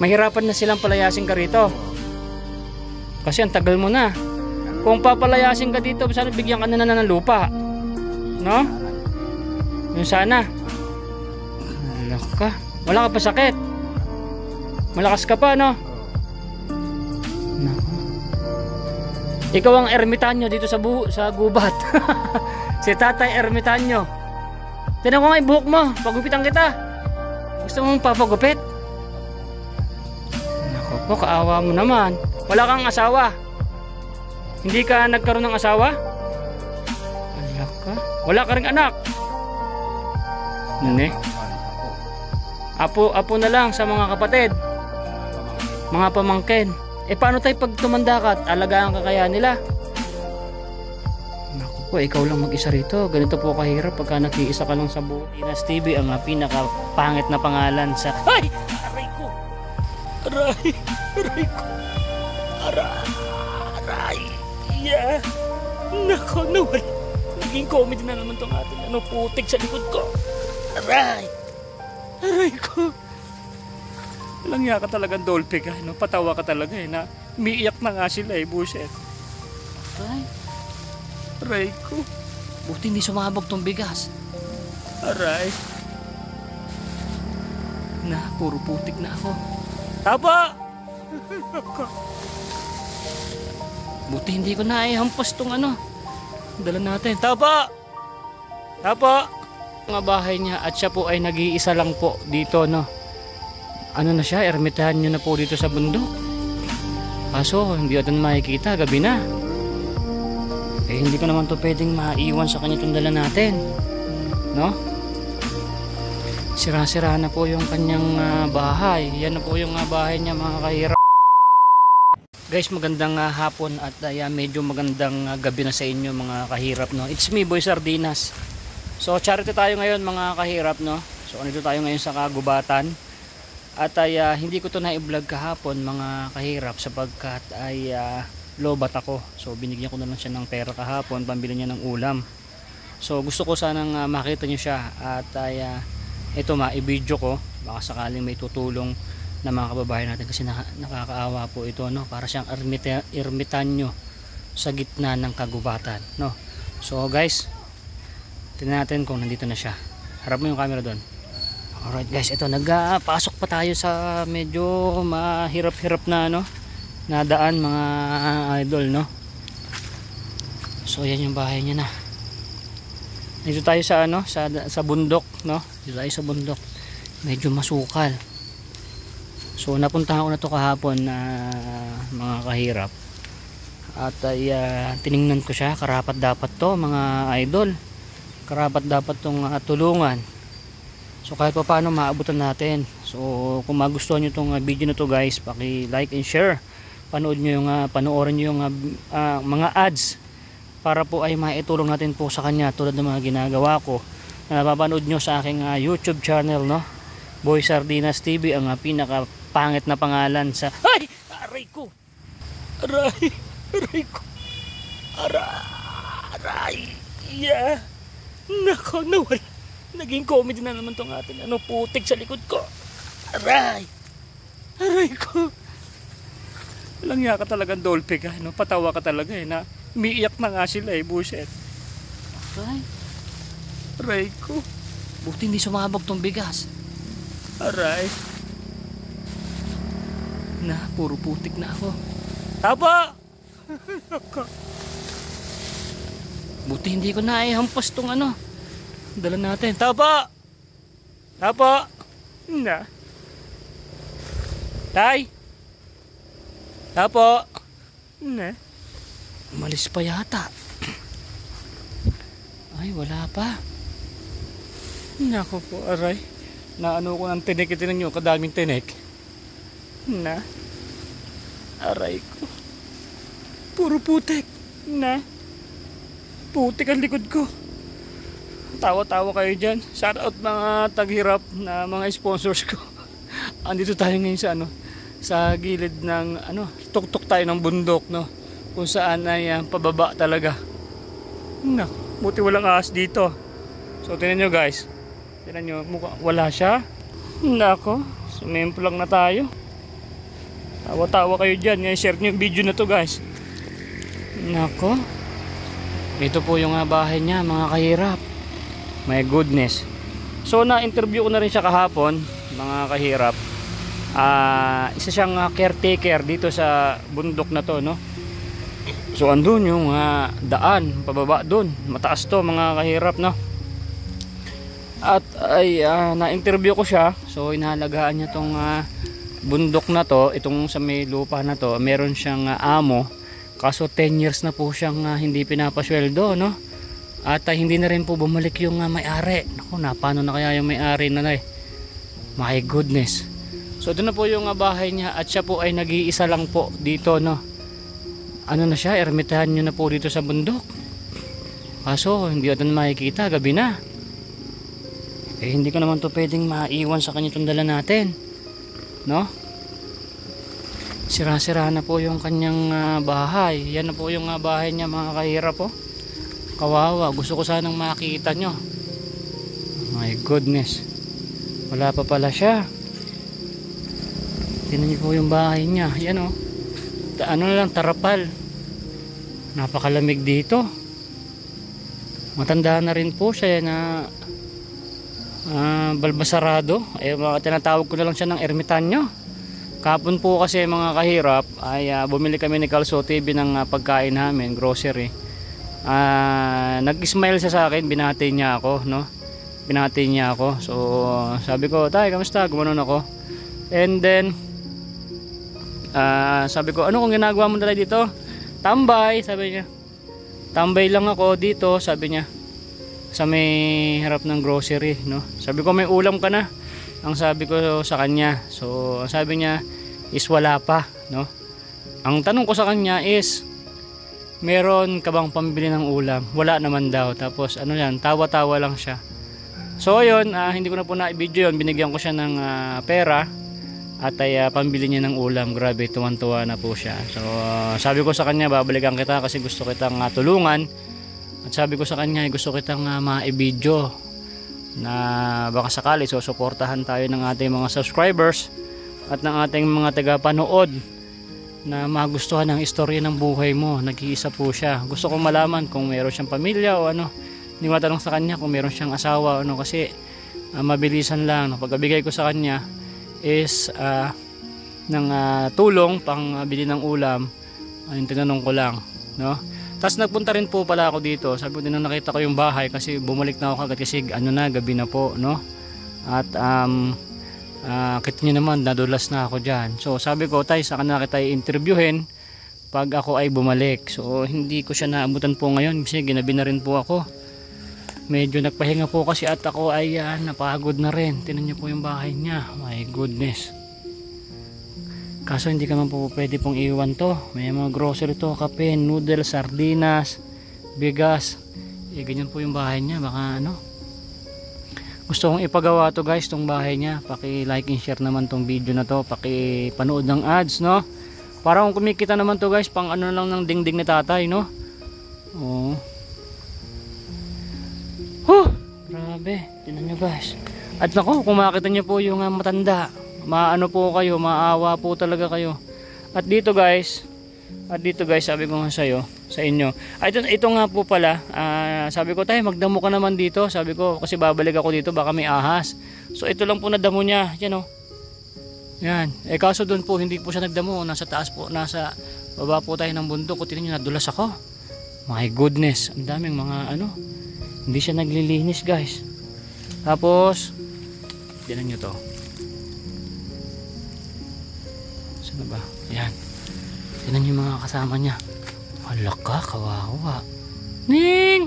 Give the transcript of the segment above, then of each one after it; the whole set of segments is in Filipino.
mahirapan na silang palayasin ka rito. Kasi ang tagal mo na. Kung papalayasin ka dito, sana bigyan ka na ng lupa. No? Yung sana. Wala ka pa sakit. Malakas ka pa, no? Nako. Ikaw ang ermitanyo dito sa gubat. Si Tatay Ermitanyo. Tinan ko nga yung buhok mo. Pagupitan kita. Gusto mong papagupit? Nako po, kaawa mo naman. Wala kang asawa. Hindi ka nagkaroon ng asawa? Wala ka? Wala ka ring anak? Nene? Apo na lang sa mga kapatid. Mga pamangkin. Paano tayo pag tumanda ka at alagaan ka kaya nila? Naku po, ikaw lang mag-isa rito. Ganito po kahirap pagka nakiisa ka lang sa buo. Dinas TV ang pinakapangit na pangalan sa... Ay! Aray ko! Aray ko! Aray! Yeah! Nako, nawala. Naging comedy na naman tong ating putik sa likod ko. Aray! Aray ko! Walang yaka talagang dolpe ka, no? Patawa ka talaga na umiiyak na nga sila buset. Aray! Aray ko! Buti hindi sumabog tong bigas. Aray! Na, puro putik na ako. Tapa! Buti hindi ko na hampas tong dala natin. Tapa! Mga bahay niya at siya po ay nag-iisa lang po dito, no? Ano na siya, ermitahan nyo na po dito sa bundok. Kaso hindi natin makikita, gabi na. Hindi ko naman to pwedeng maiwan sa kanya itong dala natin, no? Sira-sira na po yung kanyang bahay. Yan na po yung bahay niya, mga kahirap. Guys, magandang hapon at medyo magandang gabi na sa inyo, mga kahirap, no? It's me, Boy Sardinas. So charity tayo ngayon, mga kahirap, no? So nandito tayo ngayon sa kagubatan. At hindi ko to na-i-vlog kahapon, mga kahirap, sapagkat ay lobat ako. So binigyan ko na lang siya ng pera kahapon, pambili niya ng ulam. So gusto ko sanang makita niyo siya. At ito i-video ko, baka sakaling may tutulong na mga kababayan natin. Kasi nakakaawa po ito, no? Para siyang ermitanyo sa gitna ng kagubatan, no? So guys, tingnan natin kung nandito na siya. Harap mo yung camera doon. Alright guys, ito nagpasok pa tayo sa medyo mahirap-hirap na nadaan, mga idol, no? So yan yung bahay niya na. Dito tayo sa sa bundok, no? Dito tayo sa bundok. Medyo masukal. So napuntahan ko na to kahapon na mga kahirap. At tiningnan ko siya, karapat dapat to, mga idol. Karapat dapat tong tulungan. So kahit pa paano maabutan natin. So kung magustuhan nyo itong video na to guys, paki-like and share. Panoorin nyo yung mga ads para po ay maitulong natin po sa kanya, tulad ng mga ginagawa ko na napapanood nyo sa aking YouTube channel, no? Boy Sardinas TV, ang pinakapangit na pangalan sa... Ay! Aray ko! Aray ko! Aray! Yeah! Nako, nawala. Naging comedy na naman tong ating putik sa likod ko. Aray! Aray ko! Walang yaka talagang dolpe ka, no? Patawa ka talaga na umiiyak na nga sila buset. Aray! Aray ko! Buti hindi sumabog tong bigas. Aray! Na, puro putik na ako. Tapa! Buti hindi ko na hampas tong dala natin. Tapa! Na. Tay! Tapa! Na. Umalis pa yata. Ay, wala pa. Nako po, aray. Naano ko ng tinik, itinan nyo, kadaming tinik. Na. Aray ko. Puro putik. Na. Putik ang likod ko. Tawa-tawa kayo dyan. Shout out mga taghirap na mga sponsors ko. Andito tayo ngayon sa sa gilid ng tuktok tayo ng bundok, no? Kung saan ay pababa talaga. Buti walang ahas dito. So tingnan nyo guys. Tingnan nyo, wala siya. Nako, sumemplang na tayo. Tawa-tawa kayo dyan. Share nyo yung video na to guys. Nako. Ito po yung bahay niya mga kahirap. My goodness. So na-interview ko na rin siya kahapon mga kahirap. Isa siyang caretaker dito sa bundok na to, no? So andun yung daan pababa doon. Mataas to mga kahirap, no? At ay na-interview ko siya. So inahalagaan niya tong bundok na to, itong sa may lupa na to. Meron siyang amo. Kaso 10 years na po siyang hindi pinapasweldo, no? At hindi na rin po bumalik yung may-ari. Naku, paano na kaya yung may-ari na My goodness. So ito na po yung bahay niya at siya po ay nag-iisa lang po dito, no? Ano na siya, ermitahan nyo na po dito sa bundok. Kaso hindi natin makikita, gabi na. Hindi ko naman to pwedeng maiwan sa kanya itong dala natin, no? Sira-sira na po yung kanyang bahay. Yan na po yung bahay niya mga kahirap po. Kawawa, gusto ko sanang makita nyo. My goodness. Wala pa pala siya. Tingnan niyo po yung bahay niya. Yan o. Ano na lang, tarapal. Napakalamig dito. Matanda na rin po siya na balbasarado. Tinatawag ko na lang siya ng ermitanyo. Kapon po kasi mga kahirap ay bumili kami ni Kalso TV ng pagkain namin, grocery. Nag-smile siya sa akin, binati niya ako, no? Binati niya ako. So sabi ko, "Tay, kamusta?" Gumanon ako. And then sabi ko, "Ano kung ginagawa mo talaga dito?" "Tambay," sabi niya. "Tambay lang ako dito," sabi niya. Sa may harap ng grocery, no? Sabi ko, "May ulam ka na?" Ang sabi ko sa kanya. So sabi niya is wala pa, no? Ang tanong ko sa kanya is meron ka bang pambili ng ulam? Wala naman daw. Tapos ano yan, tawa-tawa lang siya. So ayun, hindi ko na po na-video yun. Binigyan ko siya ng pera at ay pambili niya ng ulam. Grabe, tuwan-tuwa na po siya. So sabi ko sa kanya, babalikan kita kasi gusto kitang tulungan. At sabi ko sa kanya, gusto kitang ma-video na baka sakali susuportahan tayo ng ating mga subscribers at ng ating mga tagapanood na magustuhan ang istorya ng buhay mo. Nag-iisa po siya. Gusto kong malaman kung meron siyang pamilya o ano. Hindi matanong sa kanya kung meron siyang asawa o ano, kasi mabilisan lang. Pagkabigay ko sa kanya is ng tulong pang bili ng ulam. Yung tinanong ko lang, no? Tapos nagpunta rin po pala ako dito. Sabi ko din nung nakita ko yung bahay kasi bumalik na ako kagad kasi ano na, gabi na po, no? At kita nyo naman, nadulas na ako dyan. So sabi ko, "Tay, saka na kita i-interviewin pag ako ay bumalik." So hindi ko siya naabutan po ngayon kasi ginabi na rin po ako. Medyo nagpahinga po kasi at ako ay napagod na rin. Tingnan nyo po yung bahay niya. My goodness. Kaso hindi ka man po pwede pong iwan to. May mga grocery to, kape, noodles, sardinas, bigas. Ganyan po yung bahay niya. Baka ano, gusto kong ipagawa to guys, tong bahay niya. Paki-like and share naman tong video na to. Paki-panood ng ads, no? Para kung kumikita naman to guys, pang ano lang ng dingding ni tatay, no? Oh. Grabe, tingnan nyo guys. At nako, kung makita nyo po yung matanda, maano po kayo, maawa po talaga kayo. At dito guys, sabi ko nga sa inyo. Ito nga po pala, sabi ko, "Tay, magdamo ka naman dito." Sabi ko, kasi babalik ako dito, baka may ahas. So ito lang po na damo niya, yan o. Yan. Kaso doon po, hindi po siya nagdamo. Nasa taas po, nasa baba po tayo ng bundok. O tingnan nyo, nadulas ako. My goodness, ang daming mga ano. Hindi siya naglilinis guys. Tapos, tingnan nyo to. Saan ba? Ayan. Tingnan yung mga kasama niya. Hala ka, kawawa. Ning!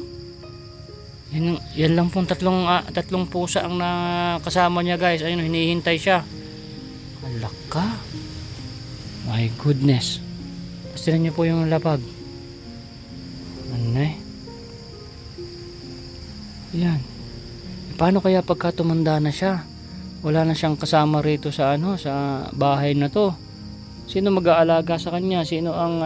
Yan lang pong tatlong pusa ang kasama niya guys. Ayun, hinihintay siya. Hala ka. My goodness. Tapos tingnan niyo po yung lapag. Ano eh? Ayan. Paano kaya pagka tumanda na siya? Wala na siyang kasama rito sa sa bahay na to. Sino mag-aalaga sa kanya? Sino ang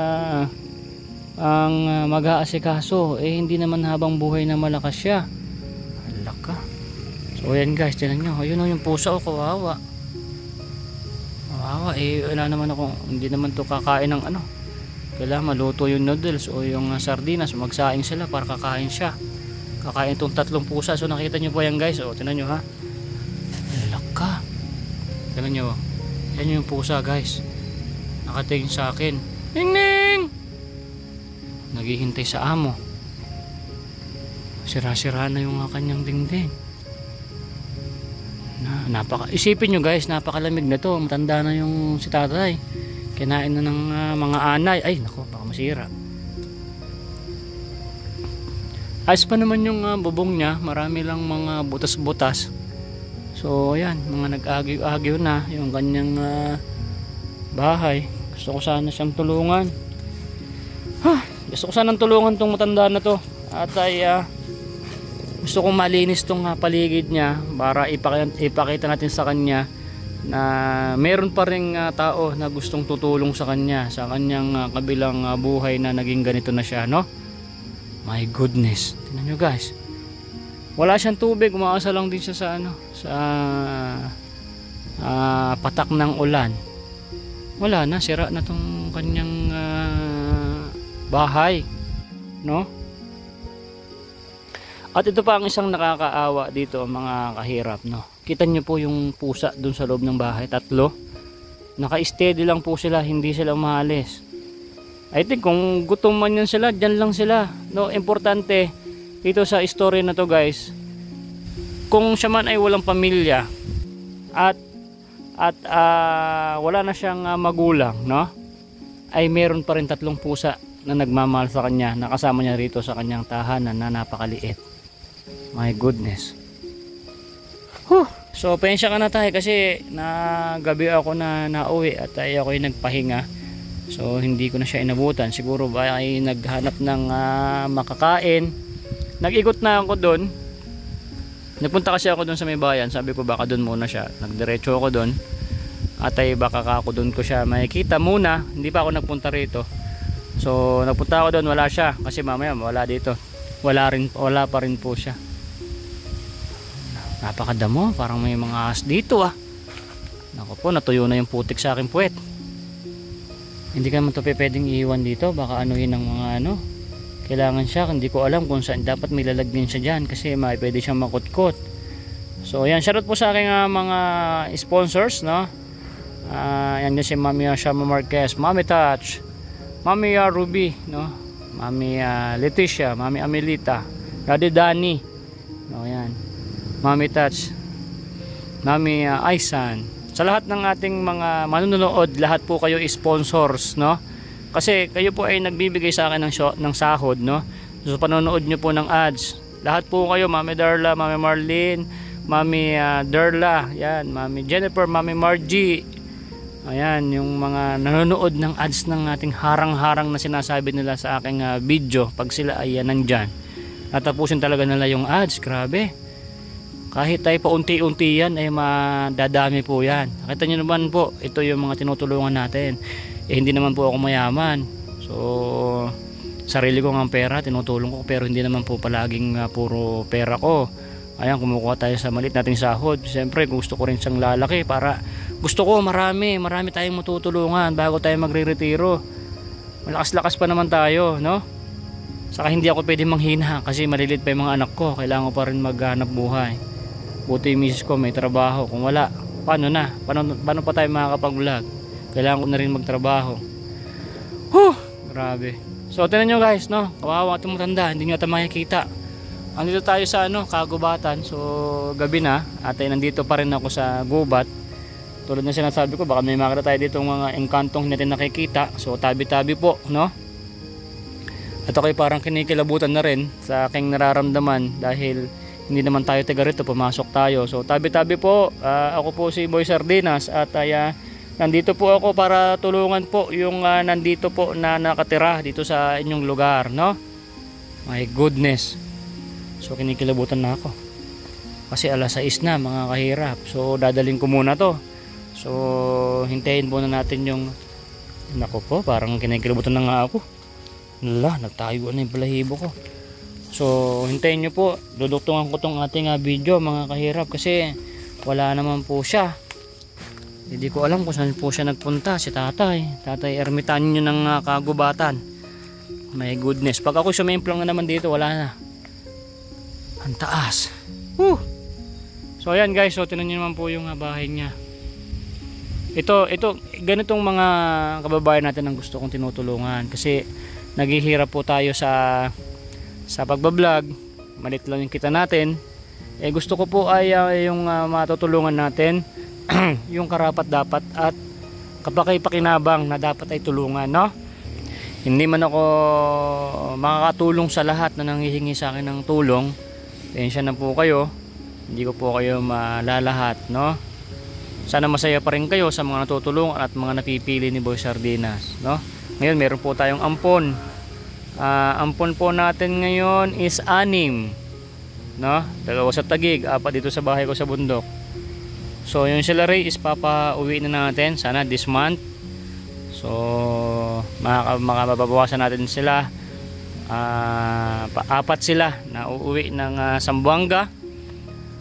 mag-aasikaso? Hindi naman habang buhay na malakas siya. Hala ka. So ayan guys, tingnan nyo. Ayun yung pusa, kawawa. Kawawa. eh wala naman ako, hindi naman to kakain ng ano. Kailangan maluto yung noodles o yung sardinas, magsaing sila para kakain siya. Kakain itong 3 pusa. So nakita nyo po yan guys, o tinan nyo ha, laka, tinan nyo, yan yung pusa guys, nakatingin sa akin, ning ning, naghihintay sa amo. Sira-sira na yung kanyang dingding. Isipin nyo guys, napakalamig na to, matanda na yung si tatay, kinain na ng mga anay. Ay nako, baka masira. Ayos pa naman yung bubong niya, marami lang mga butas-butas. So ayan, mga nag-agyo-agyo na yung kanyang bahay. Gusto ko sana siyang tulungan. Gusto ko sanang tulungan tong matanda na to. At ay gusto kong malinis tong paligid niya para ipakita natin sa kanya na meron pa ring tao na gustong tutulong sa kanya sa kanyang kabilang buhay na naging ganito na siya, no? My goodness, tingnan nyo guys, wala siyang tubig, umaasa lang din siya sa ano, sa patak ng ulan. Wala na, sira na tong kanyang bahay, no? At ito pa ang isang nakakaawa dito mga kahirap, no? Kita nyo po yung pusa dun sa loob ng bahay, 3. Naka-steady lang po sila, hindi sila umalis. I think kung gutom man yan sila, dyan lang sila, no? Importante dito sa story na to guys, kung siya man ay walang pamilya at wala na siyang magulang, no? Ay meron pa rin 3 pusa na nagmamahal sa kanya, nakasama niya rito sa kanyang tahanan na napakaliit. My goodness. So pensya ka na tayo kasi gabi ako na nauwi at ay ako'y nagpahinga. So hindi ko na siya inabutan. Siguro ba ay naghanap ng makakain. Nag-ikot na ako doon. Nagpunta kasi ako doon sa may bayan. Sabi ko baka doon muna siya. Nagdiretso ako doon. At ay baka ako doon ko siya makikita muna. Hindi pa ako nagpunta rito. So nagpunta ako doon, wala siya. Kasi mamaya wala dito. Wala pa rin po siya. Napakadamo, parang may mga ahas dito Naku po, natuyo na yung putik sa akin puwet. Hindi ka naman ito pwedeng iiwan dito, baka anuhin ng mga kailangan siya. Hindi ko alam kung saan dapat may lalagyan siya dyan kasi pwede siyang makutkot. So yan, shoutout po sa aking mga sponsors, no? Yan din si Mami Shama Marquez, Mami Touch, Mami Ruby, no? Mami Leticia, Mami Amelita, Daddy Danny, no? Yan, Mami Touch, Mami Aisan. Sa lahat ng ating mga manunood, lahat po kayo sponsors, no? Kasi kayo po ay nagbibigay sa akin ng sahod, no? So panonood nyo po ng ads. Lahat po kayo, Mami Darla, Mami Marlene, Mami Darla, yan, Mami Jennifer, Mami Margie. Ayan, yung mga nanonood ng ads ng ating harang-harang na sinasabi nila sa aking video pag sila ay nandyan. Natapusin talaga nila yung ads, grabe. Kahit tayo paunti-unti yan ay madadami po yan. Nakita nyo naman po, ito yung mga tinutulungan natin. Hindi naman po ako mayaman. So sarili ko ng pera tinutulong ko, pero hindi naman po palaging puro pera ko. Ayan, kumukuha tayo sa maliit nating sahod. Siyempre gusto ko rin siyang lalaki para gusto ko marami tayong matutulungan bago tayo magre-retiro. Malakas-lakas pa naman tayo, no? Saka hindi ako pwede manghina kasi malilit pa yung mga anak ko. Kailangan ko pa rin maghanap buhay. Buti yung misis ko may trabaho. Kung wala, paano na? Paano pa tayo makakapag-vlog? Kailangan ko na rin magtrabaho. Grabe. So tingnan nyo guys, no? Kawawa itong matanda, hindi nyo ata makikita. Andito tayo sa kagubatan. So gabi na at nandito pa rin ako sa gubat. Tulad na sinasabi ko, baka may makita tayo dito mga engkantong natin nakikita. So tabi-tabi po, no? At ako'y parang kinikilabutan na rin sa aking nararamdaman dahil hindi naman tayo taga rito, pumasok tayo. So tabi-tabi po, ako po si Boy Sardinas at nandito po ako para tulungan po yung nandito po na nakatira dito sa inyong lugar, no? My goodness. So kinikilabutan na ako. Kasi alas 6 na mga kahirap. So dadalhin ko muna to. So hintayin muna natin yung nako po, parang kinikilabutan na nga ako. Nagtayo na yung balahibo ko. So hintayin nyo po, duduktungan ko tong ating video mga kahirap kasi wala naman po siya. Hindi ko alam kung saan po siya nagpunta, si tatay. Tatay ermitanyo ng kagubatan. My goodness. Pag ako sumimplang na naman dito, wala na. Ang taas. Woo! So ayan guys, so tinan nyo naman po yung bahay niya. Ito, ganitong mga kababayan natin ang gusto kong tinutulungan. Kasi naghihirap po tayo sa pagbablog. Malit lang yung kita natin. Gusto ko po ay yung matutulungan natin. Yung karapat dapat at kapaki-pakinabang na dapat ay tulungan, no? Hindi man ako makakatulong sa lahat na nanghihingi sa akin ng tulong. Tensya na po kayo. Hindi ko po kayo malalahat, no? Sana masaya pa rin kayo sa mga natutulungan at mga napipili ni Boy Sardinas, no? Ngayon meron po tayong ampon. Ampon po natin ngayon is 6, no? 2 sa Taguig, 4 dito sa bahay ko sa bundok. So yung salary is papauwi na natin sana this month. So makababawasan natin sila. 4 sila na uuwi ng Zamboanga.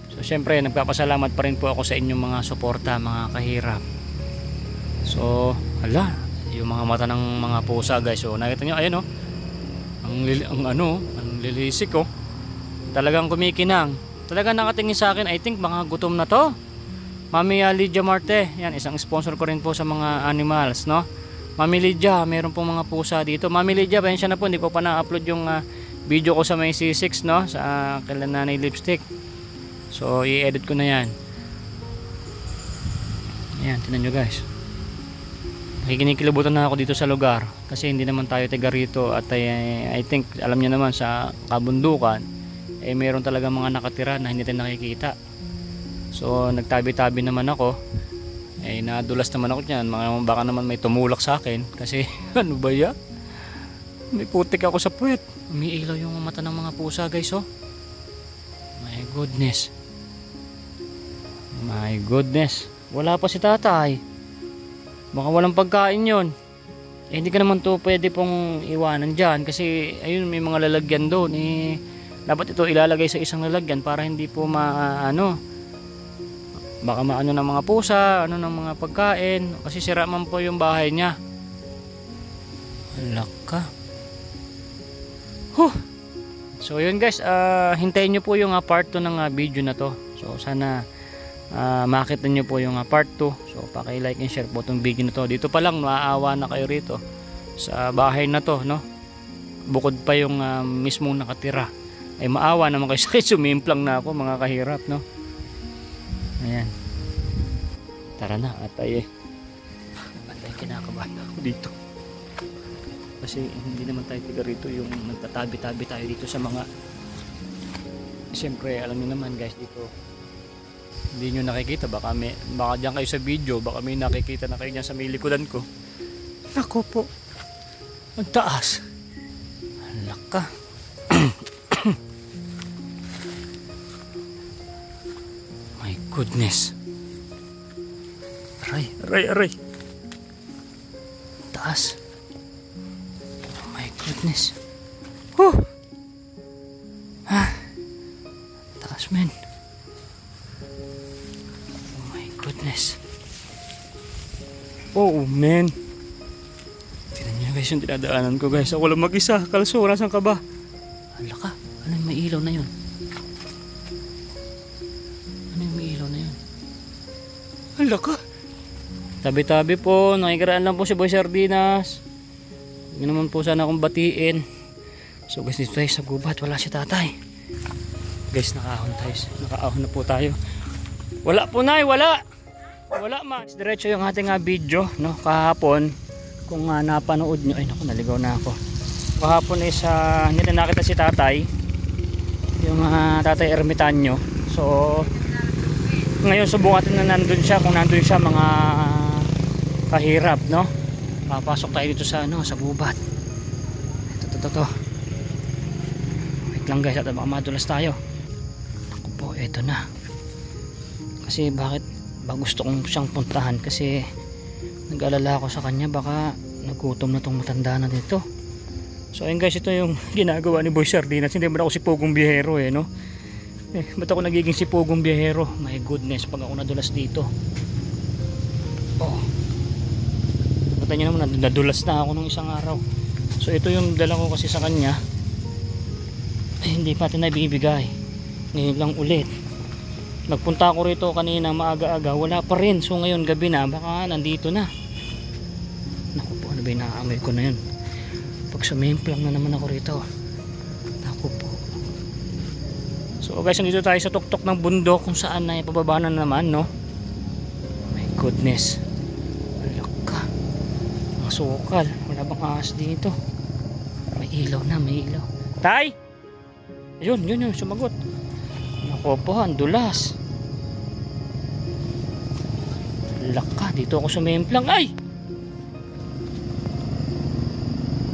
So syempre nagpapasalamat pa rin po ako sa inyong mga suporta, mga kahirap. So hala, yung mga mata ng mga pusa guys. So nakita nyo, ayan ang lilisik oh. Talagang kumikinang. Talagang nakatingin sa akin, I think mga gutom na to. Mami Lydia Marte, yan, isang sponsor ko rin po sa mga animals, no? Mami Lydia, meron pong mga pusa dito. Mami Lydia, pasensya na po, hindi ko pa na-upload yung video ko sa may C6, no? Sa kailan nanay lipstick. So, i-edit ko na yan. Ayan, tinan nyo guys. Nakikinikilabutan na ako dito sa lugar. Kasi hindi naman tayo taga rito. At I think, alam nyo naman, sa kabundukan, meron talaga mga nakatira na hindi tayo nakikita. So nagtabi-tabi naman ako. Nadulas naman ako niyan. Baka naman may tumulak sa akin. Kasi ano ba yan? May putik ako sa puwet. Umiilaw yung mata ng mga pusa guys oh. My goodness. My goodness. Wala pa si tatay. Baka walang pagkain yon. Hindi ka naman to pwede pong iwanan dyan. Kasi ayun may mga lalagyan doon. Dapat ito ilalagay sa isang lalagyan para hindi po baka maano ng mga pusa, ng mga pagkain, kasi sira man po yung bahay niya. Alak ka. So yun guys, hintayin nyo po yung part 2 ng video na to. So sana makita nyo po yung part 2. So paki-like and share po itong video na to. Dito pa lang maaawa na kayo rito sa bahay na to, no? Bukod pa yung mismong nakatira. Maawa naman kayo sa akin, sumimplang na ako mga kahirap, no? Ayan. Tara na at kinakabahan ako dito. Kasi hindi naman tayo tiga rito yung nagtatabi-tabi tayo dito sa mga. Siyempre alam niyo naman guys dito. Hindi niyo nakikita, baka diyan kayo sa video, baka may nakikita na kayo diyan sa may likudan ko. Nako po. Ang taas. Halak ka. Goodness. Aray. Taas. Oh my goodness. Taas men. Oh my goodness. Oh man. Tignan nyo guys yung dinadaanan ko guys. Ako lang mag-isa. Kalsura, saan ka ba? Hala ka. Ano yung may ilaw na yun? Hala ka. Tabi-tabi po. Nakikiraan lang po si Boy Sardinas. Hindi naman po sana akong batiin. So guys, dito tayo sa gubat. Wala si tatay. Guys, nakaahon na po tayo. Wala po nay, wala. Wala ma. Diretso yung ating video, no? Kahapon, kung napanood nyo. Ay naku, naligaw na ako. Kahapon is hindi na nakita si tatay. Yung tatay ermitanyo. So ngayon subukan natin na nandun siya, kung nandun siya mga kahirap, no? Papasok tayo dito sa sa gubat. Ito. Wait lang guys, at baka madulas tayo. Ako po, eto na. Kasi bakit ba gusto kong siyang puntahan? Kasi nag-alala ako sa kanya, baka nagutom na tong matanda na dito. So ayun guys, ito yung ginagawa ni Boy Sardinas. Hindi mo na ako si Pugong Biyahero no? Ba't ako nagiging si Pugong Biyahero? My goodness, pag ako nadulas dito. Kita nyo naman, nadulas na ako nung isang araw. So ito yung dala ko kasi sa kanya. Ay, hindi pa natin naibibigay. Ngayon lang ulit. Nagpunta ako rito kanina maaga-aga, wala pa rin. So ngayon gabi na, baka nandito na. Naku po, ano ba yung naaamoy ko na yun? Pag sumimplang na naman ako rito. Naku po. So guys, nandito tayo sa tuktok ng bundok kung saan na ipababa na naman, no? My goodness. Sukal, wala bang ahas dito? May ilaw na, may ilaw. Tay! Ayun, yun, sumagot. Naku po, ang dulas. Laka, dito ako sumimplang. Ay!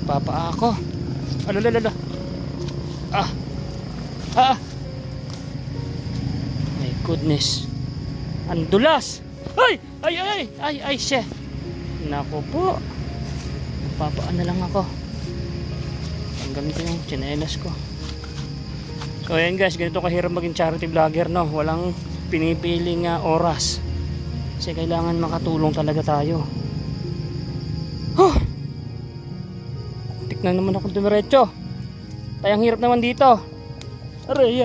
Papa ako. Alalala. My goodness. Ang dulas. Ay, siya. Naku po. Papaan na lang ako. Tanggalin ko yung tsinelas ko. So ayan guys, ganito kahirap maging charity vlogger, no? Walang pinipiling oras. Kasi kailangan makatulong talaga tayo. Tiknan naman ako dumiretso. Tayang hirap naman dito. Aray.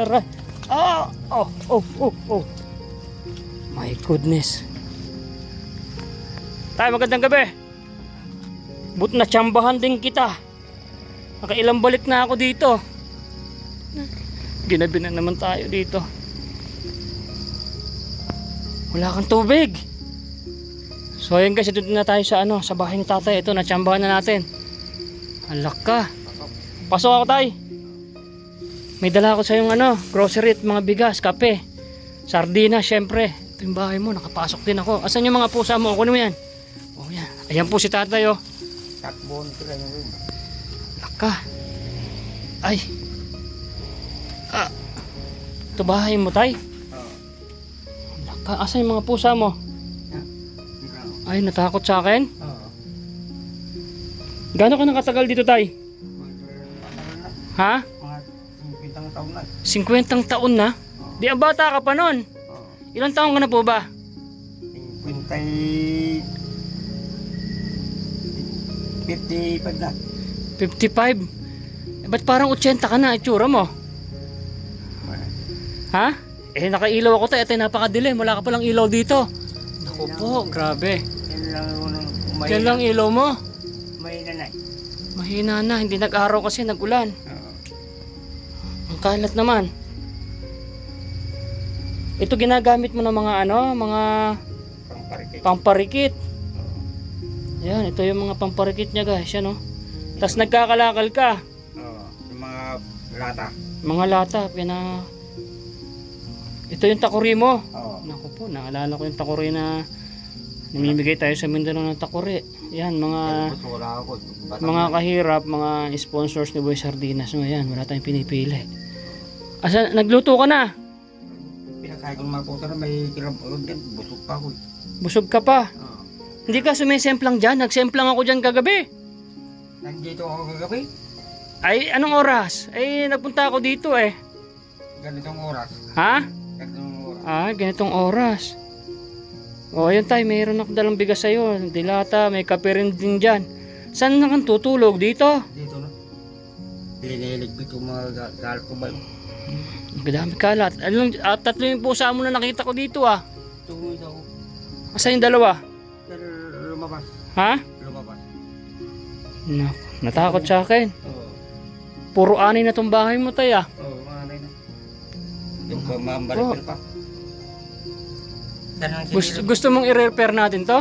My goodness. Tayo, magandang gabi. But na tsambahan din kita. Nakailang balik na ako dito. Ginabi na naman tayo dito. Wala kang tubig. So ayun guys, ito na tayo sa sa bahay ni tatay. Ito, natsambahan na natin. Alak ka. Pasok ako, tay. May dala ako sa yung grocery at mga bigas, kape, sardina, syempre. Ito yung bahay mo, nakapasok din ako. Asan yung mga pusa mo? Kunin mo yan. Oh yan. Ayan po si tatay, oh. Takbon ko lang yun. Laka. Ay. Ito bahay mo, tay? Laka. Asan yung mga pusa mo? Ay, natakot sa akin? Gaano ka nakatagal dito, tay? Ha? Mga 50 taon na. 50 taon na? Di ang bata ka pa nun? Ilang taon ka na po ba? 55 na. 55? Ba't parang 80 ka na itsura mo? Ha? Eh nakailaw ako tayo. Ito napakadilim. Wala ka palang ilaw dito. Naku po, grabe. Yan lang ilaw mo? Mahina na. Mahina na. Hindi nag-araw kasi nag-ulan. Ang kalat naman. Ito ginagamit mo ng mga mga pamparikit. Yan, ito yung mga pamparikit niya guys, yan Tapos nagkakalakal ka. Yung mga lata. Mga lata, ito yung takuri mo. Naku po, naalala ko yung takuri na namimigay tayo sa Mindanao ng takuri. Yan, mga kahirap, mga sponsors ni Boy Sardinas. Yan, wala tayong pinipili. Asa, nagluto ka na? Pinakain ko ng mga pusa na may kiram din. Busog pa ako. Busog ka pa? Hindi ka sumisemplang dyan? Nagsemplang ako dyan kagabi. Nandito ako kagabi? Ay, anong oras? Ay, nagpunta ako dito eh. Ganitong oras. Ha? Ganitong oras. Ah, ganitong oras. O, ayun tayo, mayroon ako dalang bigas sa'yo. Dilata, may kape rin din dyan. Saan na kang tutulog? Dito? Dito na. Piniligpit ko mga kalat ko ba? Magdami kalat. Tatlo yung pusa mo na nakita ko dito ah. Tungod ako. Asa yung dalawa? Lumabas. Ha? Lumabas. Natakot sa akin. Puro anay na tong bahay mo tayo ah. Mga anay na. Yung mambaripin pa. Gusto mong i-repair natin to?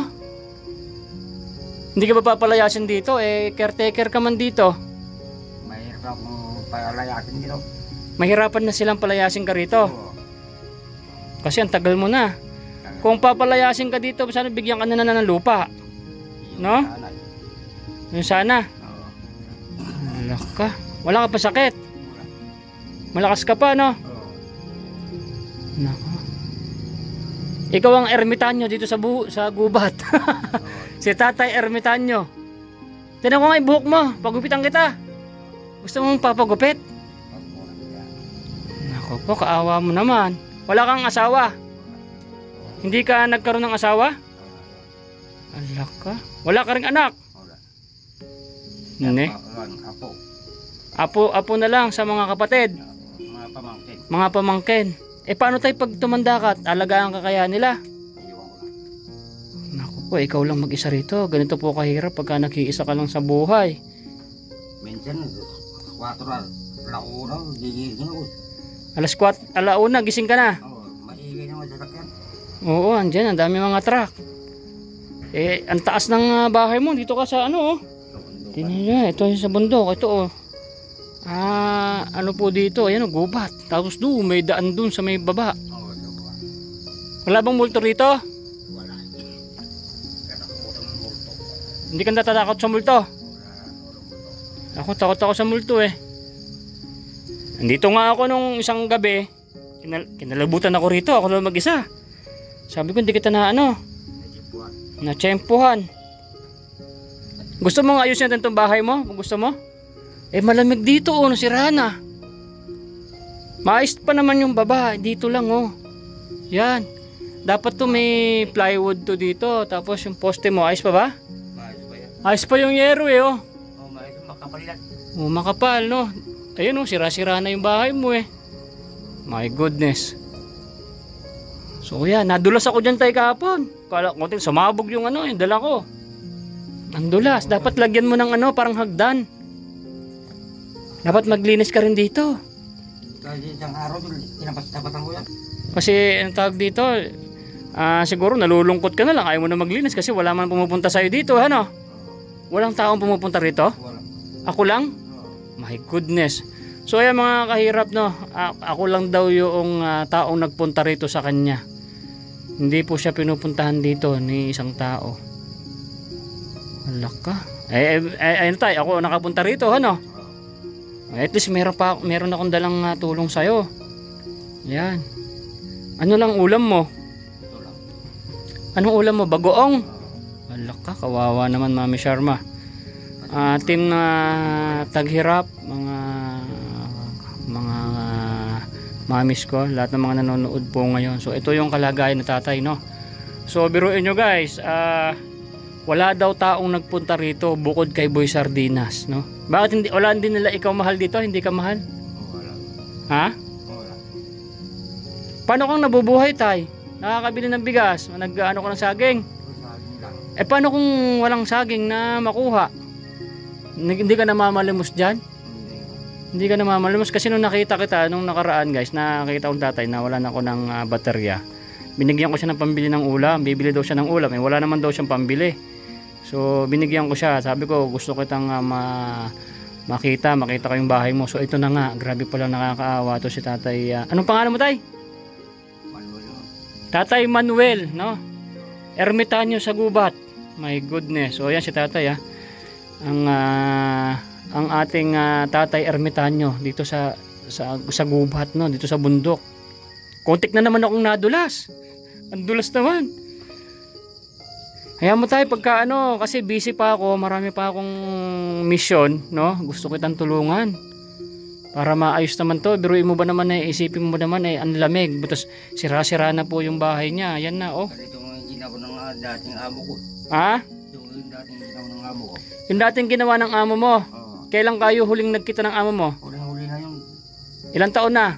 Hindi ka ba papalayasin dito? Eh, caretaker ka man dito. Mahirap ako palayasin dito. Mahirapan na silang palayasin ka rito. Kasi ang tagal mo na. Kung papalayasin ka dito, sana bigyan ka na ng lupa. No? Yung sana. Laka. Wala ka pa sakit. Malakas ka pa, no? Nako. Ikaw ang ermitanyo dito sa gubat. Si Tatay Ermitanyo. Tinan ko nga yung buhok mo. Pagupitan kita. Gusto mong papagupit? Nako po, kaawa mo naman. Wala kang asawa. Hindi ka nagkaroon ng asawa? Alak ka. Wala ka ring anak? Wala. Hindi. Apo na lang sa mga kapatid. Mga pamangkin. Mga pamangkin. Paano tayo pag tumanda ka at alagaan ka kaya nila? Iwan ko lang. Naku po, ikaw lang mag-isa rito. Ganito po kahirap pagka nag-iisa ka lang sa buhay. Minsan, 4 launa, gigising ako. Alas 4, alauna, gising ka na. Maingay naman sa sakyan. Oo, andyan, ang dami mga truck. Ang taas ng bahay mo. Dito ka sa ano, oh. Tingnan, ito yung sa bundok. Ito, oh. Ano po dito? Ayan, oh, gubat. Tapos doon, may daan doon sa may baba. Wala bang multo rito? Wala. Katakutan ng multo. Hindi ka natatakot sa multo? Ako, takot ako sa multo eh. Nandito nga ako nung isang gabi. Kinalabutan ako rito. Ako lang mag-isa. Sabi ko, hindi kita na ano. Natsempuhan. Gusto mo nga ayusin natin itong bahay mo? Gusto mo? Malamig dito, oh. Nasira na. Maayos pa naman yung baba. Dito lang, oh. Yan. Dapat to may plywood to dito. Tapos yung poste mo, ayos pa ba? Maayos pa yan. Ayos pa yung yero eh, oh. Maayos, makapal yan. Oh, makapal, no? Ayun, oh, sira-sira na yung bahay mo eh. My goodness. So yan, nadulas ako dyan tayo kahapon. Kala ko, sumabog yung ano, yung dala ko. Ang dulas. Dapat lagyan mo ng ano, parang hagdan. Dapat maglinis ka rin dito. Kasi isang araw, tinapas-tapatan ko yan. Kasi ang tawag dito, siguro nalulungkot ka na lang. Ayaw mo na maglinis kasi wala man pumupunta sa'yo dito, ano? Walang taong pumupunta rito? Wala. Ako lang? My goodness. So ayan mga kahirap, no? Ako lang daw yung taong nagpunta rito sa kanya. Hindi po siya pinupuntahan dito ni isang tao. Alak ka. Ayun tayo, ako nakapunta rito, ano? At least meron akong dalang tulong sa'yo. Yan. Ano lang ulam mo? Ito lang. Anong ulam mo? Bagoong? Alak ka, kawawa naman Mami Sharma. Team na taghirap, mga mamis ko, lahat ng mga nanonood po ngayon. So ito yung kalagayan ng tatay, no? So biruin nyo guys, wala daw taong nagpunta rito bukod kay Boy Sardinas, no? Bakit wala din nila ikaw mahal dito? Hindi ka mahal? Wala. Ha? Wala. Paano kang nabubuhay, tay? Nakakabili ng bigas, nag-ano ka ng saging? Paano kung walang saging na makuha? Hindi ka namamalimos dyan? Hindi ka namamalimos kasi nung nakita kita nung nakaraan guys, nakita kong tatay na wala na ako ng baterya. Binigyan ko siya ng pambili ng ulam, bibili daw siya ng ulam, wala naman daw siyang pambili. So binigyan ko siya, sabi ko gusto kitang makita ko yung bahay mo. So ito na nga, grabe pala nakakaawa to si tatay. Anong pangalan mo tay? Manuel. Tatay Manuel, no? Ermitanyo sa gubat. My goodness. So ayan si tatay ang ating tatay Ermitanyo dito sa gubat, no, dito sa bundok. Kontik na naman akong nadulas. Ang dulas naman. Hayaan mo tayo pagka ano, kasi busy pa ako, marami pa akong mission, no? Gusto kitang tulungan para maayos naman to. Biruin mo ba naman isipin mo ba naman ang lamig, butas sira-sira na po yung bahay niya. Ayan na, oh. Ito yung ginawa ng dating amo ko. Ha? Ito yung dating ginawa ng amo ko. Yung dating ginawa ng amo mo. Kailan kayo huling nagkita ng amo mo? Huling-huli na yung Ilang taon na?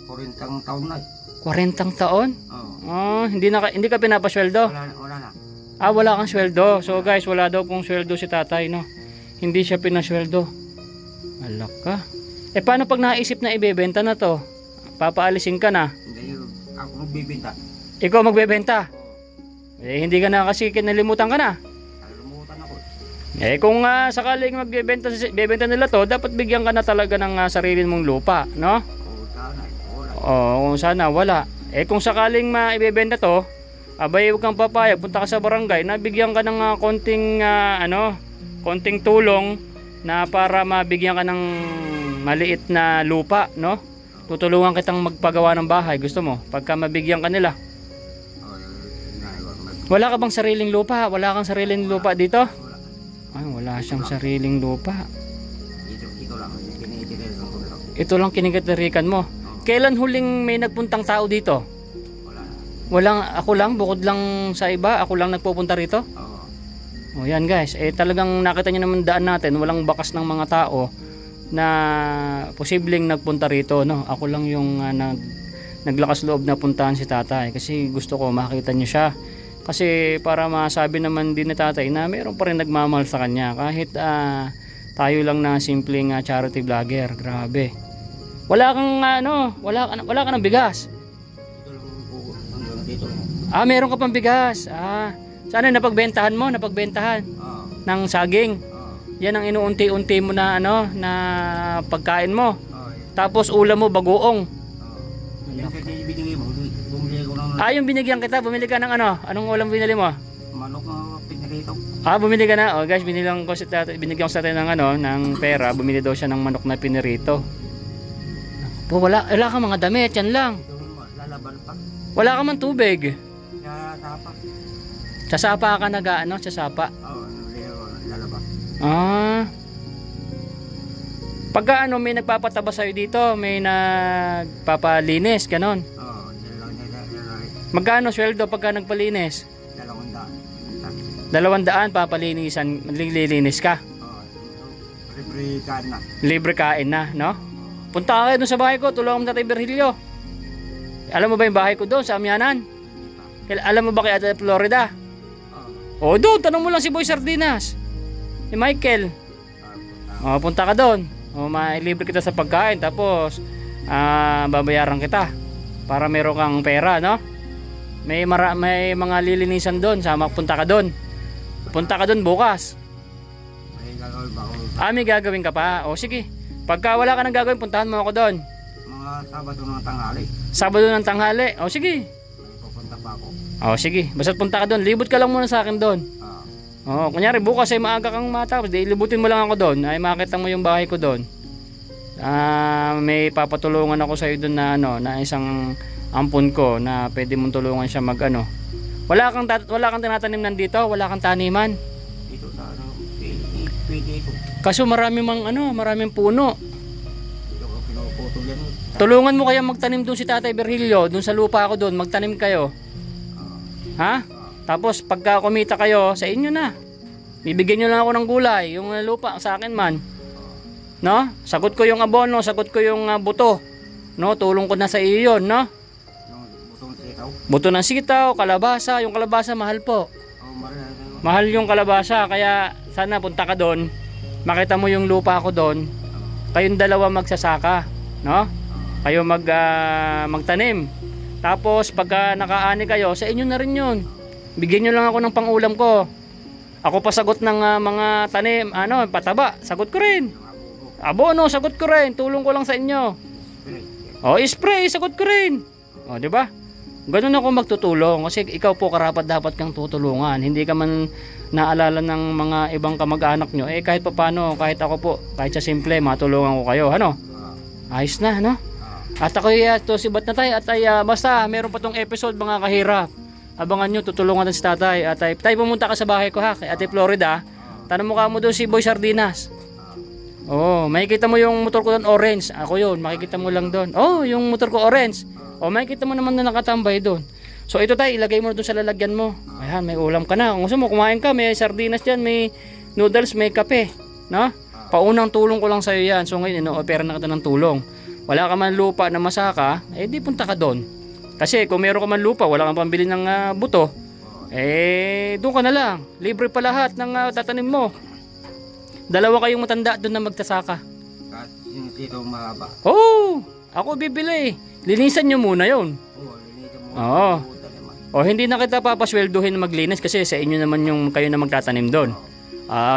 40 taon na. 40 taon? Oh, hindi ka pinapasweldo? Wala na. Wala kang sweldo. So guys, wala daw pong sweldo si tatay, no? Hindi siya pinasweldo. Alak ka. Paano pag naisip na ibebenta na to? Papaalisin ka na? Hindi, ako magbibenta. Ikaw magbebenta? Hindi ka na kasi kinalimutan ka na. Nalimutan ako. Kung sakaling bebenta nila to, dapat bigyan ka na talaga ng sarili mong lupa, no? Kung sana wala. Kung sakaling maibebenta to, abay huwag kang papayag, punta ka sa barangay, nabigyan ka ng konting tulong na para mabigyan ka ng maliit na lupa, no? Tutulungan kitang magpagawa ng bahay, gusto mo? Pagka mabigyan ka nila. Wala ka bang sariling lupa? Wala kang sariling lupa dito? Wala siyang sariling lupa. Ito lang kinitirikan mo. Kailan huling may nagpuntang tao dito? Ako lang, bukod lang sa iba, ako lang nagpupunta rito. Oo. O yan guys, talagang nakita niyo naman daan natin, walang bakas ng mga tao na posibleng nagpunta rito, no? Ako lang yung naglakas loob na puntahan si tatay kasi gusto ko makita niyo siya. Kasi para masabi naman din ni tatay na mayroon pa rin nagmamahal sa kanya kahit tayo lang na simpleng charity vlogger. Grabe. Wala kang wala ka ng bigas. Ito lang po hanggang dito. Meron ka pang bigas. Sana napagbentahan mo, Oo. ng saging. Oo. Yan ang inuunti-unti mo na na pagkain mo. Oo. Tapos ulam mo bagoong. Yan kasi binigay mo. Bumili ko ng Yung binigyan kita, bumili ka ng anong ulam binili mo? manok na pinirito. Bumili ka na. Guys, binigyan ko sa tatay ng pera, bumili daw siya ng manok na pinirito. Wala ka mga damit, yan lang. Ito lalaban pa. Wala ka man tubig. Sa sapa. Sa sapa ka sa sapa. Oo, lalaba. Pagka may nagpapataba sa'yo dito, may nagpapalinis, ganon. Oo, yan lang niya. Magkano sweldo pagka nagpalinis? 200. 200 papalinisan, maglilinis ka. Oo, libre kain na. Libre kain na, no? Punta ka kayo dun sa bahay ko, tulungan mo Tatay Virgilio. Alam mo ba yung bahay ko doon sa Amyanan? Alam mo ba kay Ate Florida? Oo. Doon, tanong mo lang si Boy Sardinas. Si Michael. Punta ka doon. Mailibre kita sa pagkain, tapos babayaran kita para meron kang pera, no? May mga lilinisan doon, punta ka doon. Punta ka doon bukas. May gagawin ba ako? May gagawin ka pa. Sige. Pagka wala ka nang gagawin, puntahan mo ako doon. Mga Sabado ng tanghali. Sabado ng tanghali. Sige. May pupunta pa ako. Sige. Basta punta ka doon. Libot ka lang muna sa akin doon. Oo. Kunyari bukas ay maaga kang matapos, libutin mo lang ako doon. Ay makita mo yung bahay ko doon. May papatulungan ako sa iyo doon na isang ampon ko na pwede mong tulungan siya Wala kang tinatanim nandito, wala kang taniman. Dito sa pwede ito. Kaso maraming puno. Dito ko pinuputol yan. Tulungan mo kaya magtanim doon si Tatay Virgilio, doon sa lupa ko doon, magtanim kayo. Tapos pagka kumita kayo, sa inyo na. Bibigyan nyo lang ako ng gulay, yung lupa sa akin man. No? Sagot ko yung abono, sagot ko yung buto. No, tulong ko na sa iyo 'yon, no? Yung butong sitaw. Buto ng sitaw, kalabasa, yung kalabasa mahal po. Mahal yung kalabasa, kaya sana punta ka doon. Makita mo yung lupa ko doon. Kayong dalawa magsasaka, no? Kayo magtanim. Tapos pagka nakaani kayo, sa inyo na rin 'yun. Bigyan nyo lang ako ng pangulam ko. Ako pa sagot ng mga tanim, pataba, sagot ko rin. Abono, sagot ko rin. Tulong ko lang sa inyo. Spray, sagot ko rin. Di ba? Ganun ako magtutulong kasi ikaw po karapat dapat kang tutulungan. Hindi ka man naalala ng mga ibang kamag-anak nyo. Kahit paano, kahit ako po, kahit sa simple, matulungan ko kayo. Ayos na, no? At ako'y sibat na tayo. At basta, meron pa tong episode mga kahirap. Abangan nyo, tutulungan natin si tatay. At tayo pumunta ka sa bahay ko kay Ate Florida. Tanong mo ka mo doon si Boy Sardinas. Makikita mo yung motor ko doon orange. Ako yun, makikita mo lang doon. Yung motor ko orange. Makikita mo naman na nakatambay doon. So ito tayo, ilagay mo doon sa lalagyan mo. Ayan, may ulam ka na. Kung gusto mo, kumain ka, may sardinas dyan, may noodles, may kape. No? Paunang tulong ko lang sa'yo yan. So ngayon, ino-opera na kita ng tulong. Wala ka man lupa na masaka, di punta ka doon. Kasi kung meron ka man lupa, wala kang pambili ng buto, doon ka na lang. Libre pa lahat ng tatanim mo. Dalawa kayong matanda doon na magtasaka. Kahit dito mahaba. Ako bibili. Linisan nyo muna yon. Linisan mo. Hindi na kita papasweldohin na maglinis kasi sa inyo naman yung kayo na magtatanim doon.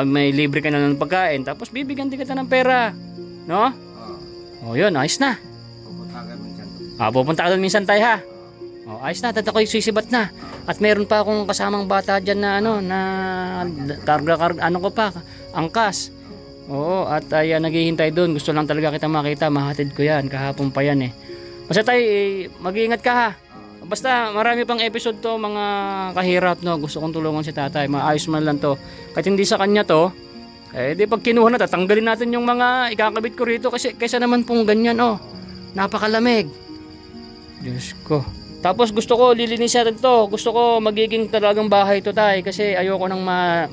May libre ka na ng pagkain, tapos bibigyan din kita ng pera. No? Yun, ayos na. Pupunta ka doon minsan tayo ha. Ayos na, tata ko yung sisibat na. At meron pa akong kasamang bata dyan na karga, angkas. At naghihintay doon. Gusto lang talaga kita makita, mahatid ko yan. Kahapon pa yan Basta tayo, mag-iingat ka ha. Basta marami pang episode to mga kahirap, no. Gusto kong tulungan si tatay, maayos man lang to. Kahit hindi sa kanya to, di pag kinuha na, tatanggalin natin yung mga ikakabit ko rito kasi kaysa naman pong ganyan, napakalamig. Diyos ko. Tapos gusto ko lilinisan to. Gusto ko magiging talagang bahay to tay kasi ayoko nang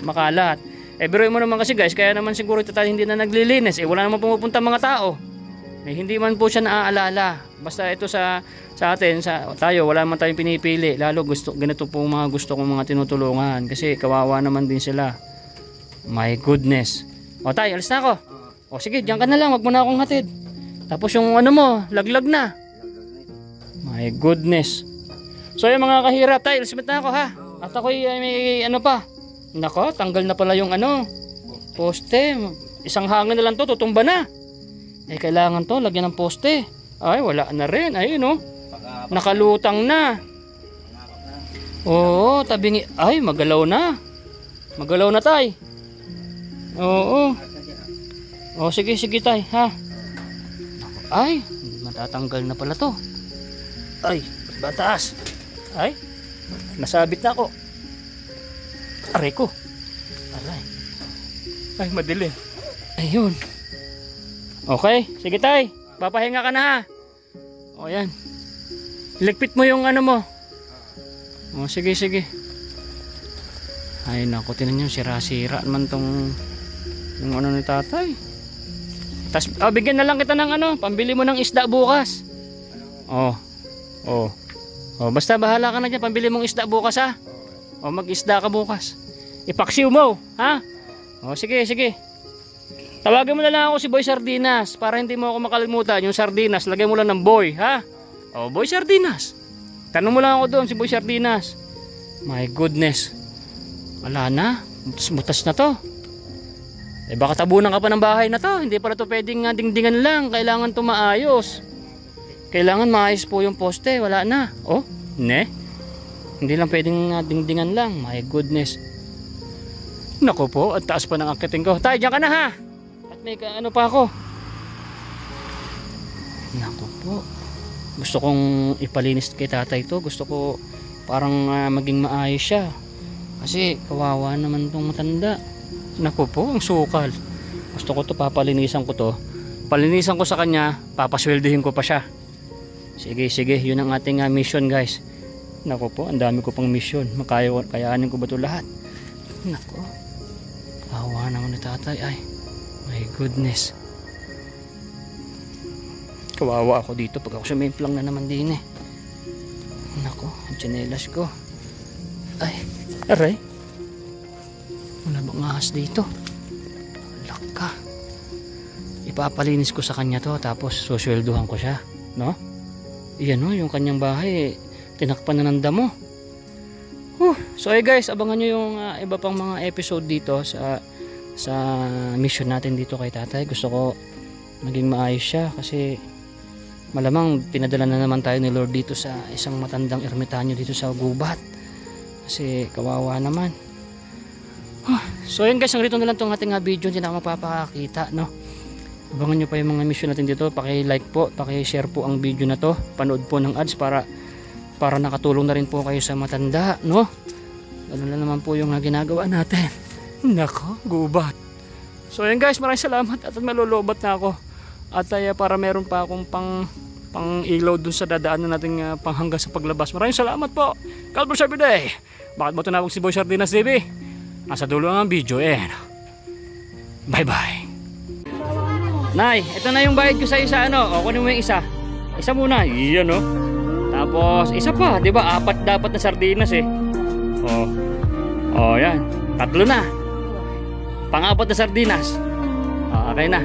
makalat. Biruin mo naman kasi guys, kaya naman siguro ito tayo hindi na naglilinis. Wala naman pumupunta mga tao. Hindi man po siya naaalala. Basta ito sa atin, tayo wala man tayong pinipili. Lalo ganito po mga gusto kong mga tinutulungan kasi kawawa naman din sila. My goodness. O tay, alis na ako. O sige, diyan ka na lang, wag mo na akong hatid. Tapos yung ano mo, laglag na. My goodness. So yung mga kahirap, tay, alis na ako ha. At ako'y may ano pa. Nako, tanggal na pala yung ano, poste. Isang hangin na lang to, tutumba na. Kailangan to, lagyan ng poste. Ay, wala na rin. Ayun oh. Nakalutang na. Oo, tabingi. Ay, magalaw na. Magalaw na tay. Oo. O sige, sige tay, ha. Ay, matatanggal na pala to. Ay, bataas. Ay, nasabit na ako. Aray ko. Aray. Ay, madilim. Ayun. Okay, sige tay. Papahinga ka na ha. O yan. Iligpit mo yung ano mo. O sige, sige. Ay naku, tinan nyo, sira-sira naman tong yung ano ni tatay. Tapos, bigyan na lang kita ng ano, pambili mo ng isda bukas. Basta bahala ka na dyan, pambili mong isda bukas ha. Mag-isda ka bukas. Ipaksiw mo, ha? Sige, sige. Tawagin mo na lang ako si Boy Sardinas para hindi mo ako makalimutan. Yung Sardinas, lagay mo lang ng Boy, ha? Boy Sardinas. Tanong mo lang ako doon si Boy Sardinas. My goodness. Wala na. Butas na to. Baka tabunan ka pa ng bahay na to. Hindi pala to pwedeng dingdingan lang. Kailangan to maayos. Kailangan maayos po yung poste. Wala na. Ne? Hindi lang pwedeng dingdingan lang. My goodness. Naku po, at taas pa ng akitin ko. Tay, diyan ka na ha. At may ano pa ako. Naku po. Gusto kong ipalinis kay tatay to. Gusto ko parang maging maayos siya. Kasi kawawa naman tong matanda. Naku po, ang sukal. Gusto ko to, papalinisan ko to. Palinisan ko sa kanya, papasweldohin ko pa siya. Sige, sige, yun ang ating mission guys. Naku po, ang dami ko pang mission. Kayaanin ko ba ito lahat? Naku, kawawa naman ni tatay. Ay, my goodness. Kawawa ako dito pag ako sumimplang na naman din eh. Naku, ang tsinelas ko. Ay, aray. Wala bang ahas dito? Laka. Ipapalinis ko sa kanya to, tapos suswelduhan ko siya, no? Iyan no, yung kanyang bahay, tinakpan na ng damo. So guys, abangan nyo yung iba pang mga episode dito sa mission natin dito kay tatay. Gusto ko maging maayos siya kasi malamang pinadala na naman tayo ni Lord dito sa isang matandang ermitanyo dito sa gubat. Kasi kawawa naman. So yun guys, hanggang dito na lang itong ating video. Hindi na ako mapapakita, no? Abangan nyo pa yung mga mission natin dito. Paki-like po, paki-share po ang video na to. Panood po ng ads para nakatulong na rin po kayo sa matanda, no? Ano na naman po yung ginagawa natin. Nako, gubat. So yun guys, maraming salamat at malulubat na ako. At para meron pa akong pang ilaw dun sa dadaanan nating panghangga sa paglabas. Maraming salamat po. Calvary every day. Bakit mo tinawag si Boy Sardinas TV? Nasa dulo ang video bye bye. Nay, ito na yung bayad ko sa isa ano. Kunin mo yung isa. Isa muna. Iyan no. Tapos isa pa, 'di ba? 4 dapat na sardinas eh. Yan. 3 na. Pang-4 na sardinas. Okay na.